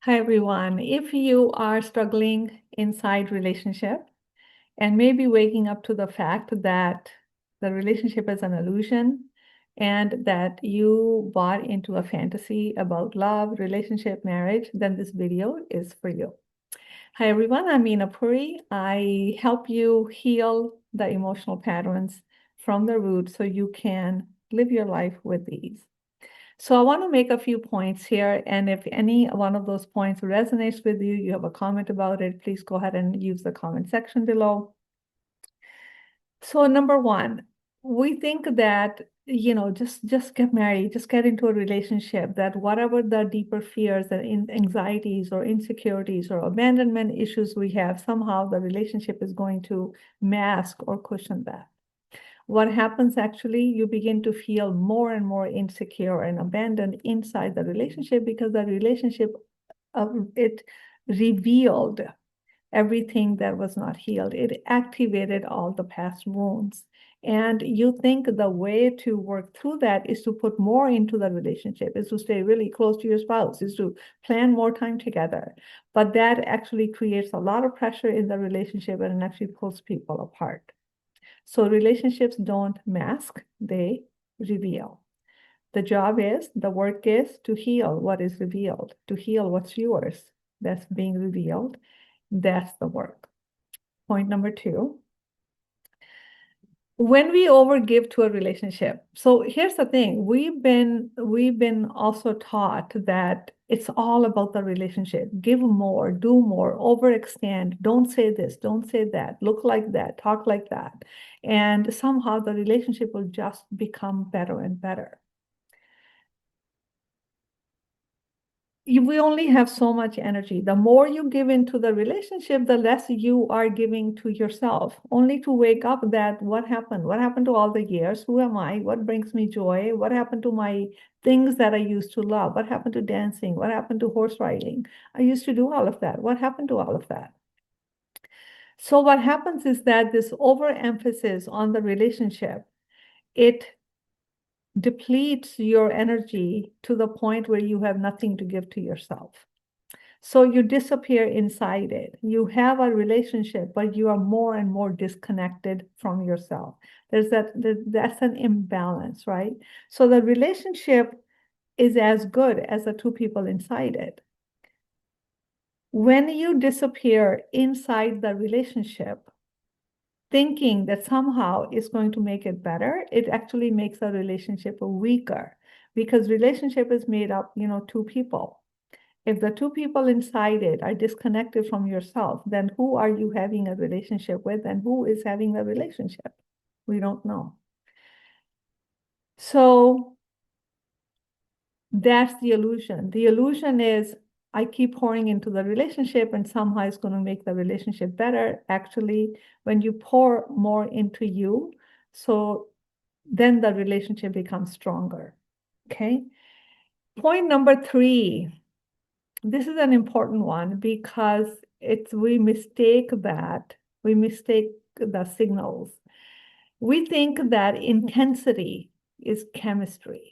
Hi, everyone. If you are struggling inside relationship and maybe waking up to the fact that the relationship is an illusion and that you bought into a fantasy about love, relationship, marriage, then this video is for you. Hi, everyone. I'm Mina Puri. I help you heal the emotional patterns from the root so you can live your life with ease. So I want to make a few points here, and if any one of those points resonates with you, you have a comment about it, please go ahead and use the comment section below. So number one, we think that, just get married, just get into a relationship, that whatever the deeper fears and anxieties or insecurities or abandonment issues we have, somehow the relationship is going to mask or cushion that. What happens actually, you begin to feel more and more insecure and abandoned inside the relationship because the relationship, it revealed everything that was not healed. It activated all the past wounds. And you think the way to work through that is to put more into the relationship, is to stay really close to your spouse, is to plan more time together. But that actually creates a lot of pressure in the relationship and it actually pulls people apart. So relationships don't mask, they reveal. The work is to heal what is revealed, to heal what's yours that's being revealed. That's the work. Point number two, when we overgive to a relationship. So here's the thing, we've been also taught that it's all about the relationship. Give more, do more, overextend, don't say this, don't say that, look like that, talk like that. And somehow the relationship will just become better and better. We only have so much energy. The more you give into the relationship, the less you are giving to yourself, only to wake up that what happened? What happened to all the years? Who am I? What brings me joy? What happened to my things that I used to love? What happened to dancing? What happened to horse riding? I used to do all of that. What happened to all of that? So what happens is that this overemphasis on the relationship, it depletes your energy to the point where you have nothing to give to yourself. So you disappear inside it. You have a relationship, but you are more and more disconnected from yourself. That's an imbalance, right? So the relationship is as good as the two people inside it. When you disappear inside the relationship, thinking that somehow it's going to make it better, it actually makes a relationship weaker because relationship is made up, two people. If the two people inside it are disconnected from yourself, then who are you having a relationship with and who is having the relationship? We don't know. So that's the illusion. The illusion is I keep pouring into the relationship and somehow it's going to make the relationship better. Actually, when you pour more into you, so then the relationship becomes stronger. Okay. Point number three. This is an important one because we mistake the signals. We think that intensity is chemistry.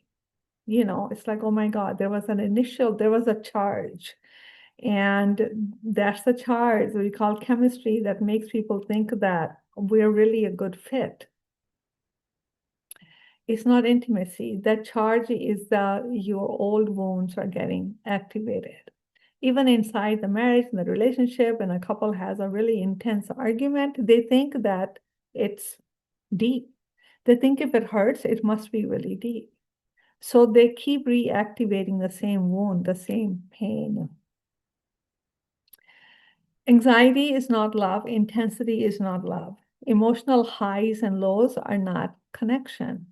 It's like, oh my God, there was a charge. And that's the charge we call chemistry that makes people think that we're really a good fit. It's not intimacy. That charge is your old wounds are getting activated. Even inside the marriage and the relationship, and a couple has a really intense argument, they think that it's deep. They think if it hurts, it must be really deep. So they keep reactivating the same wound, the same pain. Anxiety is not love. Intensity is not love. Emotional highs and lows are not connection.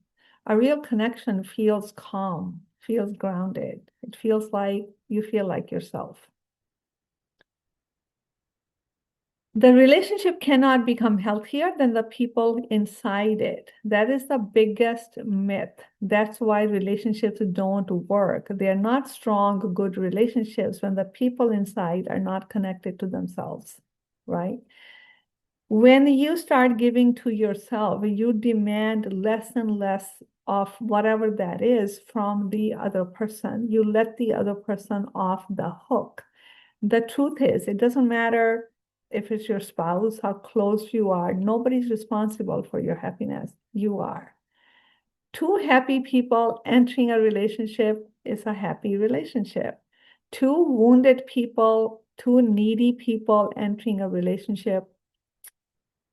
A real connection feels calm, feels grounded. It feels like you feel like yourself. The relationship cannot become healthier than the people inside it. That is the biggest myth. That's why relationships don't work. They're not strong, good relationships when the people inside are not connected to themselves, right? When you start giving to yourself, you demand less and less of whatever that is from the other person. You let the other person off the hook. The truth is, it doesn't matter if it's your spouse, how close you are, nobody's responsible for your happiness. You are. Two happy people entering a relationship is a happy relationship. Two wounded people, two needy people entering a relationship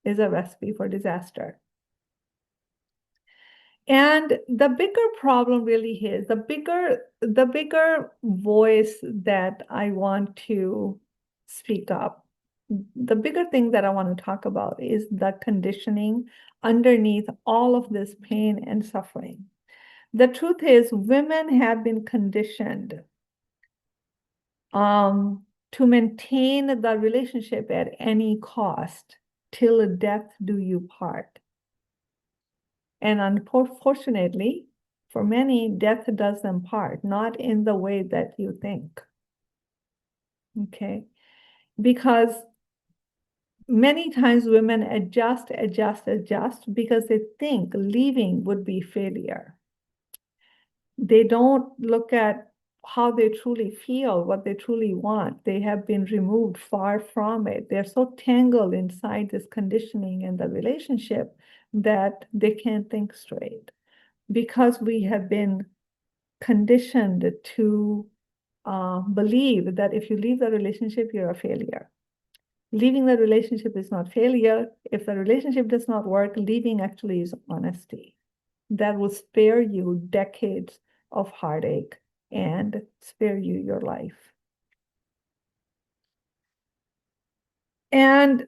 is a recipe for disaster. And the bigger problem really is the bigger voice that I want to speak up. The bigger thing that I want to talk about is the conditioning underneath all of this pain and suffering. The truth is, women have been conditioned to maintain the relationship at any cost till death do you part. And unfortunately, for many, death does them part, not in the way that you think. Okay? Because many times women adjust because they think leaving would be failure. They don't look at how they truly feel, what they truly want. They have been removed far from it. They're so tangled inside this conditioning and the relationship that they can't think straight because we have been conditioned to believe that if you leave the relationship, you're a failure. Leaving the relationship is not failure. If the relationship does not work, leaving actually is honesty. That will spare you decades of heartache and spare you your life. And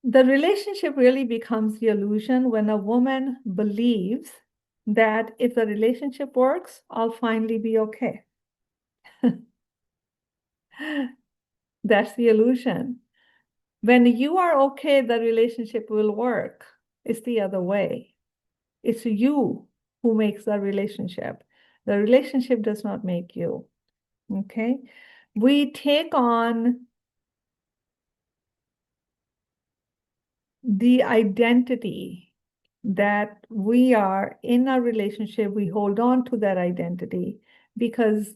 the relationship really becomes the illusion when a woman believes that if the relationship works, I'll finally be okay. That's the illusion. When you are okay, the relationship will work. It's the other way. It's you who makes the relationship. The relationship does not make you. Okay? We take on the identity that we are in a relationship. We hold on to that identity because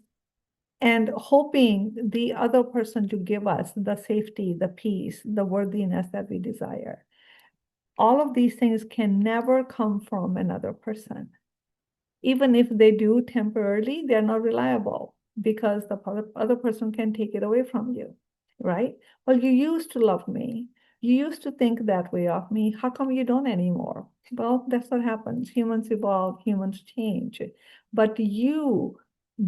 and hoping the other person to give us the safety, the peace, the worthiness that we desire. All of these things can never come from another person. Even if they do temporarily, they're not reliable because the other person can take it away from you, right? Well, you used to love me. You used to think that way of me. How come you don't anymore? Well, that's what happens. Humans evolve, humans change. But you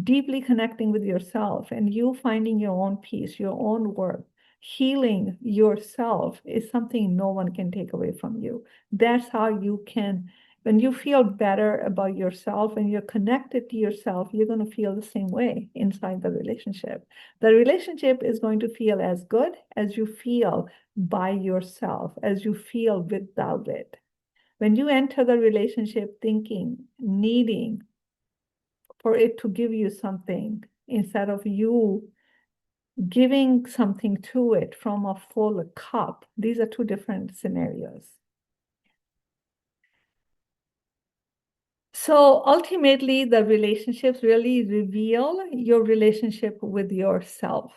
deeply connecting with yourself and you finding your own peace, your own worth, healing yourself is something no one can take away from you. That's how you can, when you feel better about yourself and you're connected to yourself, you're going to feel the same way inside the relationship. The relationship is going to feel as good as you feel by yourself, as you feel without it. When you enter the relationship thinking, needing for it to give you something instead of you giving something to it from a full cup, these are two different scenarios. So ultimately, the relationships really reveal your relationship with yourself.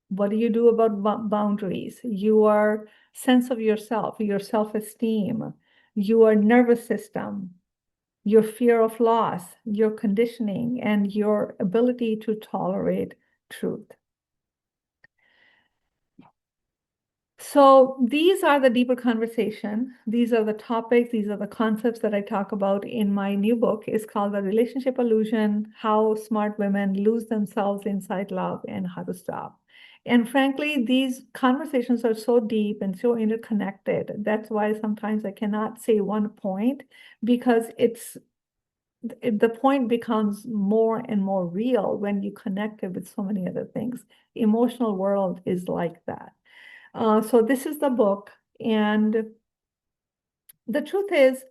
What do you do about boundaries? Your sense of yourself, your self-esteem, your nervous system, your fear of loss, your conditioning, and your ability to tolerate truth. So these are the deeper conversation. These are the topics, these are the concepts that I talk about in my new book. It's called The Relationship Illusion: How Smart Women Lose Themselves Inside Love and How to Stop. And frankly, these conversations are so deep and so interconnected. That's why sometimes I cannot say one point because the point becomes more and more real when you connect it with so many other things. Emotional world is like that. So this is the book. And the truth is,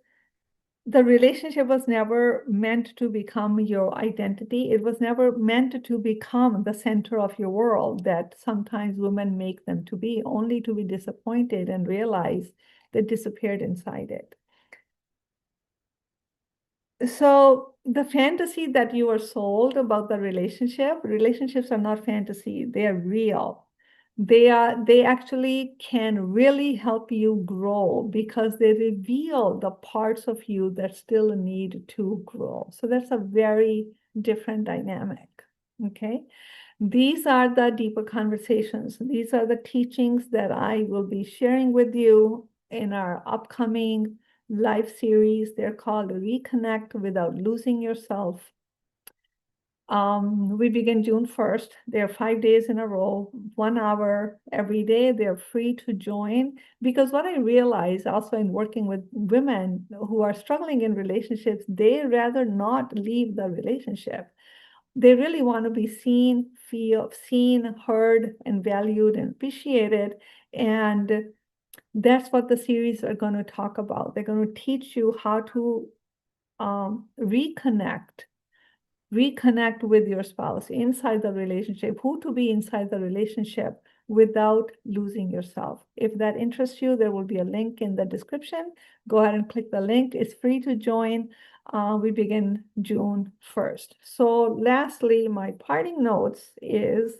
the relationship was never meant to become your identity. It was never meant to become the center of your world that sometimes women make them to be, only to be disappointed and realize they disappeared inside it. So the fantasy that you are sold about the relationships are not fantasy, they are real. They actually can really help you grow because they reveal the parts of you that still need to grow. So that's a very different dynamic. Okay. These are the deeper conversations. These are the teachings that I will be sharing with you in our upcoming live series. They're called Reconnect Without Losing Yourself. We begin June 1st. They're 5 days in a row, 1 hour every day. They're free to join because what I realize also in working with women who are struggling in relationships, they rather not leave the relationship. They really want to be seen, heard, and valued and appreciated. And that's what the series are going to talk about. They're going to teach you how to reconnect with your spouse inside the relationship, who to be inside the relationship without losing yourself. If that interests you, there will be a link in the description. Go ahead and click the link. It's free to join. We begin June 1st. So lastly, my parting notes is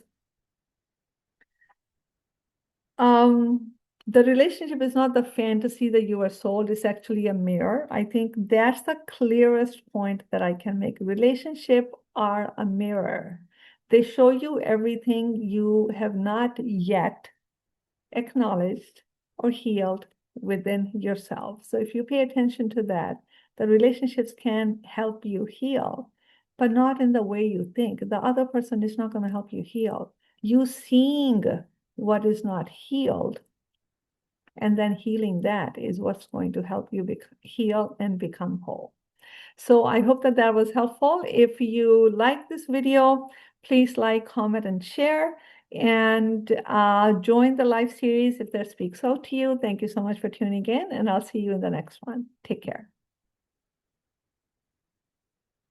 the relationship is not the fantasy that you are sold, it's actually a mirror. I think that's the clearest point that I can make. Relationship are a mirror. They show you everything you have not yet acknowledged or healed within yourself. So if you pay attention to that, the relationships can help you heal, but not in the way you think. The other person is not going to help you heal. You seeing what is not healed and then healing that is what's going to help you heal and become whole. So I hope that that was helpful. If you like this video, please like, comment, and share. And join the live series if that speaks out to you. Thank you so much for tuning in, and I'll see you in the next one. Take care.